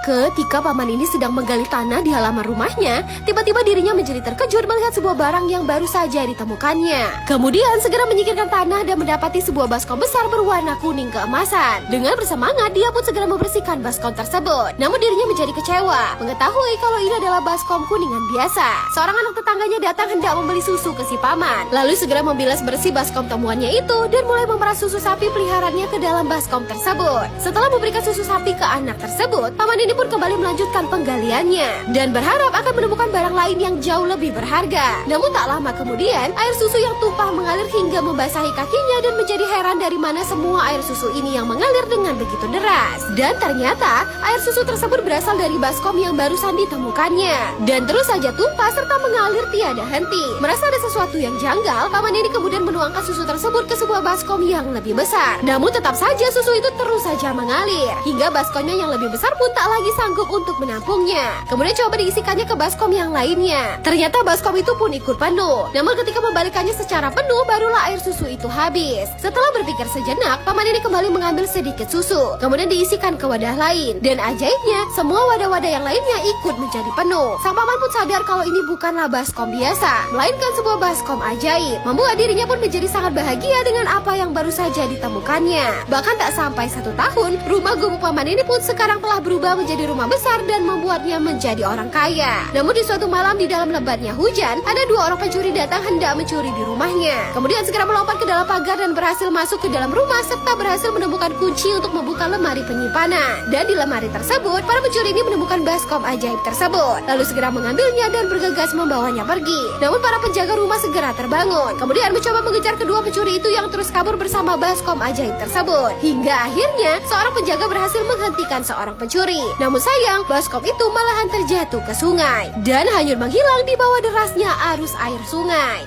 Ketika paman ini sedang menggali tanah di halaman rumahnya, tiba-tiba dirinya menjadi terkejut melihat sebuah barang yang baru saja ditemukannya. Kemudian segera menyingkirkan tanah dan mendapati sebuah baskom besar berwarna kuning keemasan. Dengan bersemangat, dia pun segera membersihkan baskom tersebut. Namun dirinya menjadi kecewa mengetahui kalau ini adalah baskom kuningan biasa. Seorang anak tetangganya datang hendak membeli susu ke si paman, lalu segera membilas bersih baskom temuannya itu dan mulai memeras susu sapi peliharaannya ke dalam baskom tersebut. Setelah memberikan susu sapi ke anak tersebut, paman ini pun kembali melanjutkan penggaliannya dan berharap akan menemukan barang lain yang jauh lebih berharga. Namun tak lama kemudian, air susu yang tumpah mengalir hingga membasahi kakinya dan menjadi heran dari mana semua air susu ini yang mengalir dengan begitu deras. Dan ternyata air susu tersebut berasal dari baskom yang barusan ditemukannya dan terus saja tumpah serta mengalir tiada henti. Merasa ada sesuatu yang janggal, paman ini kemudian menuangkan susu tersebut ke sebuah baskom yang lebih besar. Namun tetap saja susu itu terus saja mengalir hingga baskomnya yang lebih besar pun tak lagi sanggup untuk menampungnya. Kemudian coba diisikannya ke baskom yang lainnya. Ternyata baskom itu pun ikut penuh. Namun ketika membalikannya secara penuh, barulah air susu itu habis. Setelah berpikir sejenak, paman ini kembali mengambil sedikit susu, kemudian diisikan ke wadah lain. Dan ajaibnya, semua wadah-wadah yang lainnya ikut menjadi penuh. Sang paman pun sadar kalau ini bukanlah baskom biasa, melainkan sebuah baskom ajaib. Membuat dirinya pun menjadi sangat bahagia dengan apa yang baru saja ditemukannya. Bahkan tak sampai 1 tahun, rumah gubuk paman ini pun sekarang telah berubah menjadi rumah besar dan membuatnya menjadi orang kaya. Namun di suatu malam di dalam lebatnya hujan, ada 2 orang pencuri datang hendak mencuri di rumahnya. Kemudian segera melompat ke dalam pagar dan berhasil masuk ke dalam rumah serta berhasil menemukan kunci untuk membuka lemari penyimpanan. Dan di lemari tersebut, para pencuri ini menemukan baskom ajaib tersebut. Lalu segera mengambilnya dan bergegas membawanya pergi. Namun para penjaga rumah segera terbangun, kemudian mencoba mengejar kedua pencuri itu yang terus kabur bersama baskom ajaib tersebut. Hingga akhirnya seorang penjaga berhasil menghentikan seorang pencuri. Namun sayang, baskom itu malahan terjatuh ke sungai dan hanyut menghilang di bawah derasnya arus air sungai.